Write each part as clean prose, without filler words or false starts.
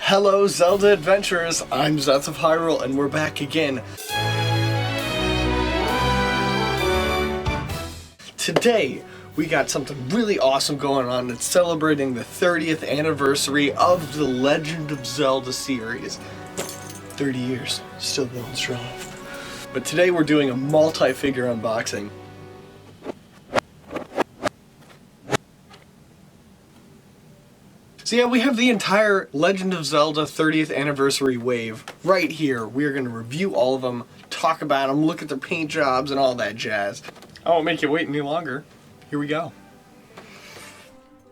Hello Zelda adventurers, I'm Zeth of Hyrule and we're back again. Today we got something really awesome going on. It's celebrating the 30th anniversary of the Legend of Zelda series. 30 years, still going strong. But today we're doing a multi-figure unboxing. So yeah, we have the entire Legend of Zelda 30th anniversary wave right here. We're going to review all of them, talk about them, look at their paint jobs and all that jazz. I won't make you wait any longer. Here we go.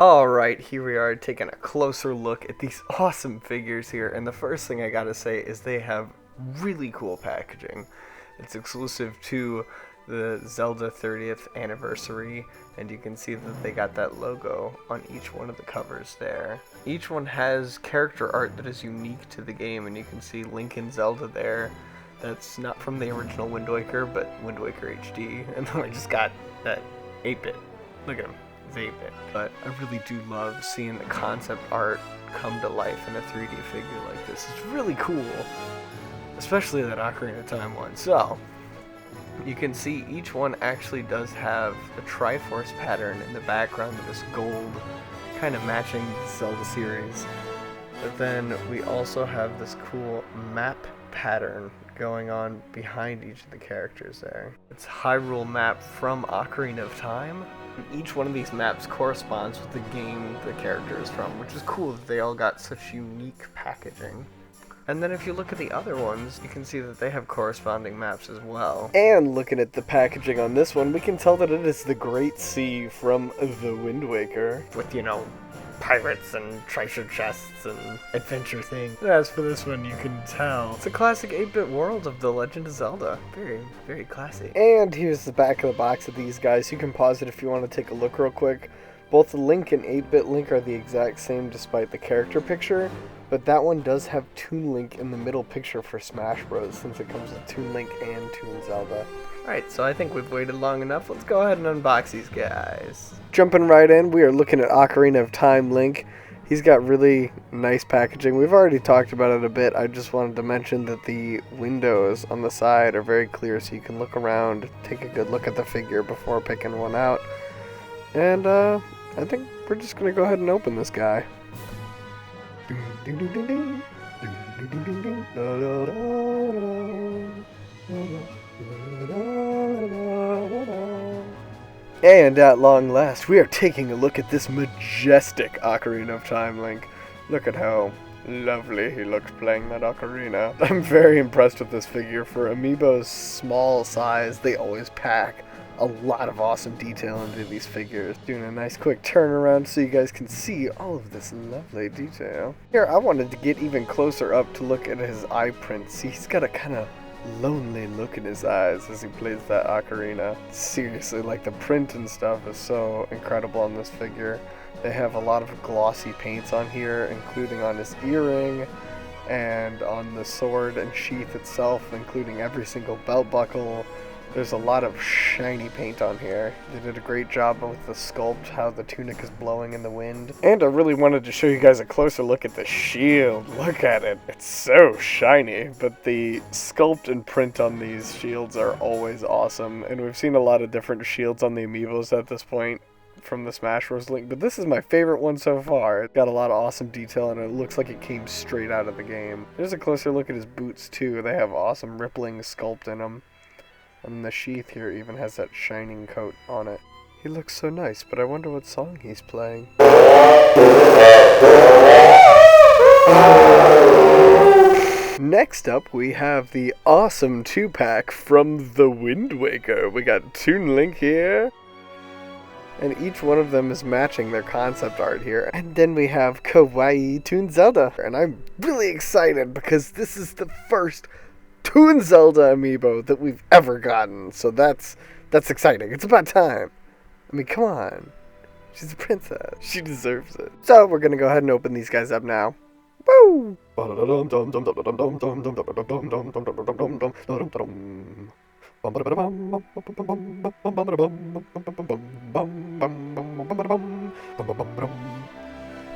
Alright, here we are taking a closer look at these awesome figures here, and the first thing I gotta say is they have really cool packaging. It's exclusive to the Zelda 30th anniversary, and you can see that they got that logo on each one of the covers there. Each one has character art that is unique to the game, and you can see Link and Zelda there. That's not from the original Wind Waker, but Wind Waker HD, and then I just got that 8-bit. Look at him, it's 8-bit. But I really do love seeing the concept art come to life in a 3D figure like this. It's really cool, especially that Ocarina of Time one. So you can see each one actually does have a Triforce pattern in the background of this gold, kind of matching the Zelda series. But then we also have this cool map pattern going on behind each of the characters there. It's Hyrule map from Ocarina of Time. Each one of these maps corresponds with the game the character is from, which is cool that they all got such unique packaging. And then if you look at the other ones, you can see that they have corresponding maps as well. And looking at the packaging on this one, we can tell that it is the Great Sea from the Wind Waker. With, you know, pirates and treasure chests and adventure things. And as for this one, you can tell it's a classic 8-bit world of The Legend of Zelda. Very, very classic. And here's the back of the box of these guys. You can pause it if you want to take a look real quick. Both Link and 8-bit Link are the exact same despite the character picture, but that one does have Toon Link in the middle picture for Smash Bros. Since it comes with Toon Link and Toon Zelda. Alright, so I think we've waited long enough. Let's go ahead and unbox these guys. Jumping right in, we are looking at Ocarina of Time Link. He's got really nice packaging. We've already talked about it a bit. I just wanted to mention that the windows on the side are very clear so you can look around, take a good look at the figure before picking one out. And I think we're just going to go ahead and open this guy. And at long last, we are taking a look at this majestic Ocarina of Time Link. Look at how lovely he looks playing that ocarina. I'm very impressed with this figure. For Amiibo's small size, they always pack a lot of awesome detail into these figures. Doing a nice quick turnaround so you guys can see all of this lovely detail. Here, I wanted to get even closer up to look at his eye print. See, he's got a kind of lonely look in his eyes as he plays that ocarina. Seriously, like the print and stuff is so incredible on this figure. They have a lot of glossy paints on here, including on his earring and on the sword and sheath itself, including every single belt buckle. There's a lot of shiny paint on here. They did a great job with the sculpt, how the tunic is blowing in the wind. And I really wanted to show you guys a closer look at the shield. Look at it. It's so shiny. But the sculpt and print on these shields are always awesome. And we've seen a lot of different shields on the Amiibos at this point from the Smash Bros. Link, but this is my favorite one so far. It's got a lot of awesome detail and it looks like it came straight out of the game. There's a closer look at his boots too. They have awesome rippling sculpt in them. And the sheath here even has that shining coat on it. He looks so nice, but I wonder what song he's playing. Next up, we have the awesome 2-pack from the Wind Waker. We got Toon Link here, and each one of them is matching their concept art here. And then we have Kawaii Toon Zelda, and I'm really excited because this is the first Toon Zelda amiibo that we've ever gotten, so that's exciting. It's about time. I mean, come on. She's a princess. She deserves it. So we're gonna go ahead and open these guys up now. Woo!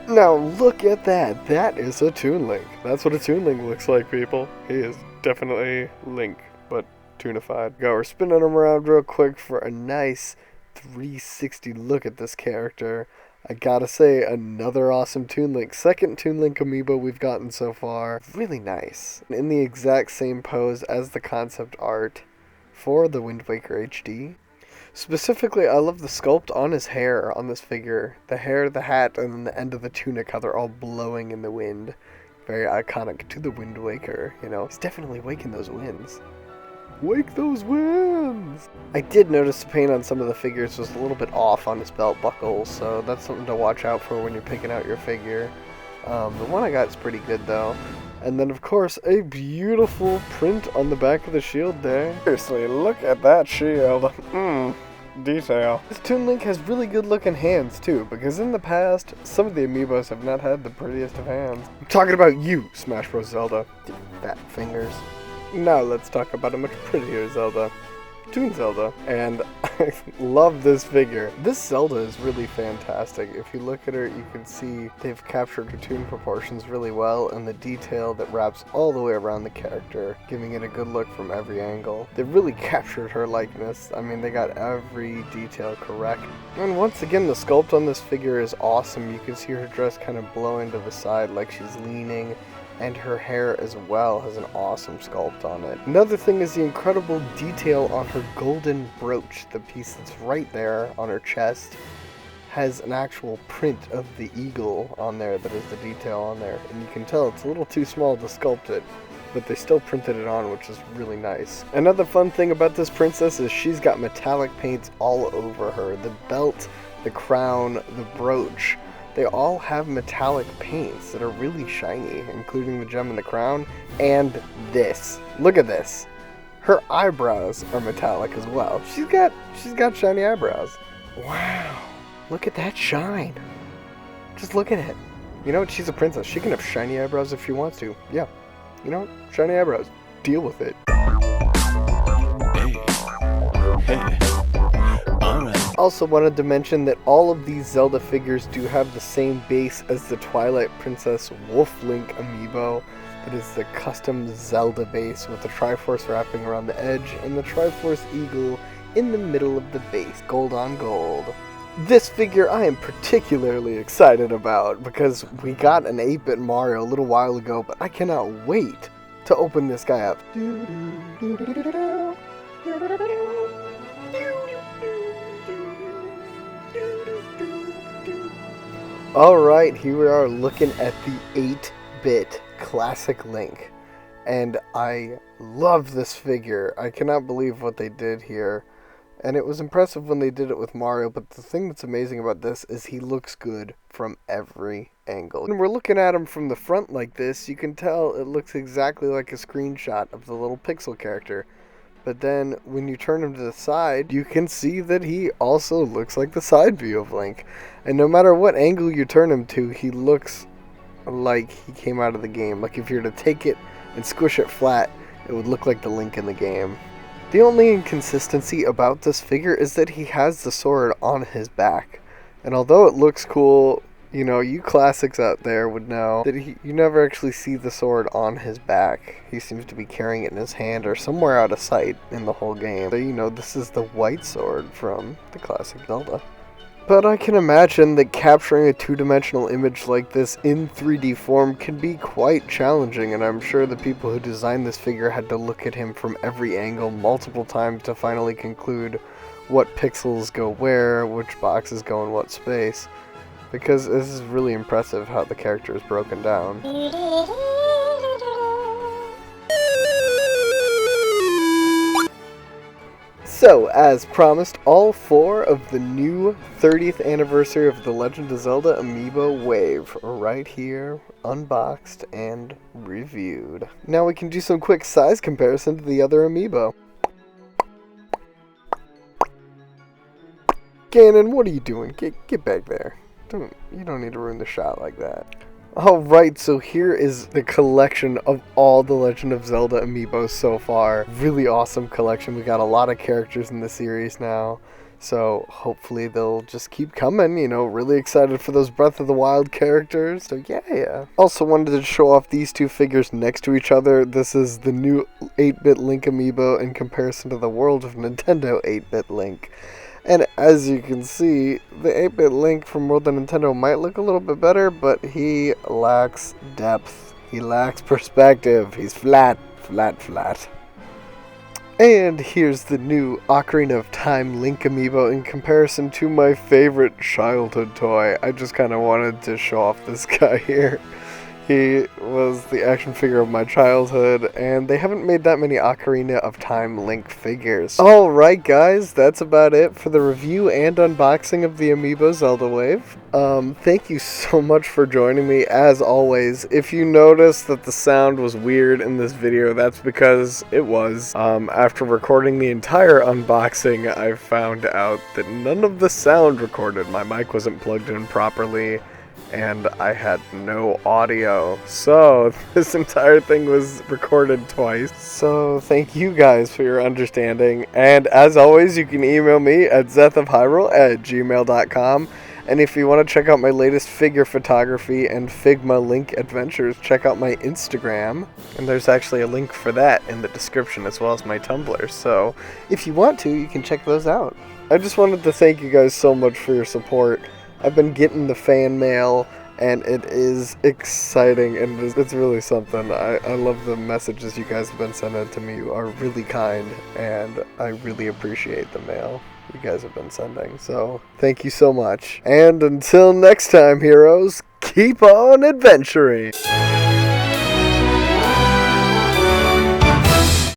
Now look at that. That is a Toon Link. That's what a Toon Link looks like, people. He is definitely Link, but toonified. Go, we're spinning him around real quick for a nice 360 look at this character. I gotta say, another awesome Toon Link. Second Toon Link amiibo we've gotten so far. Really nice. In the exact same pose as the concept art for the Wind Waker HD. Specifically, I love the sculpt on his hair on this figure. The hair, the hat, and then the end of the tunic, how they're all blowing in the wind. Very iconic to the Wind Waker, you know. He's definitely waking those winds. Wake those winds! I did notice the paint on some of the figures was a little bit off on his belt buckle, so that's something to watch out for when you're picking out your figure. The one I got is pretty good though. And then of course, a beautiful print on the back of the shield there. Seriously, look at that shield. Detail. This Toon Link has really good looking hands too, because in the past, some of the amiibos have not had the prettiest of hands. I'm talking about you, Smash Bros. Zelda. You fat fingers. Now let's talk about a much prettier Zelda. Toon Zelda. And I love this figure. This Zelda is really fantastic. If you look at her, you can see they've captured her toon proportions really well and the detail that wraps all the way around the character, giving it a good look from every angle. They've really captured her likeness. I mean, they got every detail correct. And once again, the sculpt on this figure is awesome. You can see her dress kind of blowing to the side like she's leaning. And her hair as well has an awesome sculpt on it. Another thing is the incredible detail on her golden brooch. The piece that's right there on her chest has an actual print of the eagle on there that is the detail on there. And you can tell it's a little too small to sculpt it, but they still printed it on, which is really nice. Another fun thing about this princess is she's got metallic paints all over her. The belt, the crown, the brooch. They all have metallic paints that are really shiny, including the gem in the crown, and this. Look at this. Her eyebrows are metallic as well. She's got shiny eyebrows. Wow. Look at that shine. Just look at it. You know what? She's a princess. She can have shiny eyebrows if she wants to. Yeah. You know what? Shiny eyebrows. Deal with it. Hey. Also wanted to mention that all of these Zelda figures do have the same base as the Twilight Princess Wolf Link amiibo. That is the custom Zelda base with the Triforce wrapping around the edge and the Triforce Eagle in the middle of the base, gold on gold. This figure I am particularly excited about because we got an 8-bit Mario a little while ago, but I cannot wait to open this guy up. Alright, here we are looking at the 8-bit classic Link. And I love this figure. I cannot believe what they did here. And it was impressive when they did it with Mario, but the thing that's amazing about this is he looks good from every angle. When we're looking at him from the front like this, you can tell it looks exactly like a screenshot of the little pixel character. But then when you turn him to the side, you can see that he also looks like the side view of Link. And no matter what angle you turn him to, he looks like he came out of the game. Like if you were to take it and squish it flat, it would look like the Link in the game. The only inconsistency about this figure is that he has the sword on his back. And although it looks cool, you know, you classics out there would know that you never actually see the sword on his back. He seems to be carrying it in his hand or somewhere out of sight in the whole game. So, you know, this is the white sword from the classic Zelda. But I can imagine that capturing a two-dimensional image like this in 3D form can be quite challenging, and I'm sure the people who designed this figure had to look at him from every angle multiple times to finally conclude what pixels go where, which boxes go in what space. Because this is really impressive how the character is broken down. So, as promised, all 4 of the new 30th anniversary of The Legend of Zelda Amiibo Wave are right here, unboxed and reviewed. Now we can do some quick size comparison to the other Amiibo. Ganon, what are you doing? Get back there. You don't need to ruin the shot like that. Alright, so here is the collection of all the Legend of Zelda amiibos so far. Really awesome collection. We got a lot of characters in the series now. So hopefully they'll just keep coming, really excited for those Breath of the Wild characters. So yeah. Also wanted to show off these two figures next to each other. This is the new 8-bit Link amiibo in comparison to the World of Nintendo 8-bit Link. And as you can see, the 8-bit Link from World of Nintendo might look a little bit better, but he lacks depth. He lacks perspective. He's flat. And here's the new Ocarina of Time Link amiibo in comparison to my favorite childhood toy. I just kind of wanted to show off this guy here. He was the action figure of my childhood, and they haven't made that many Ocarina of Time Link figures. Alright guys, that's about it for the review and unboxing of the Amiibo Zelda Wave. Thank you so much for joining me, as always. If you noticed that the sound was weird in this video, that's because it was. After recording the entire unboxing, I found out that none of the sound recorded. My mic wasn't plugged in properly, and I had no audio, so this entire thing was recorded twice. So thank you guys for your understanding, and as always, you can email me at zethofhyrule@gmail.com, and if you want to check out my latest figure photography and Figma Link adventures, check out my Instagram, and there's actually a link for that in the description as well as my Tumblr, so if you want to, you can check those out. I just wanted to thank you guys so much for your support. I've been getting the fan mail, and it is exciting, and it's really something. I love the messages you guys have been sending to me. You are really kind, and I really appreciate the mail you guys have been sending. So thank you so much. And until next time, heroes, keep on adventuring!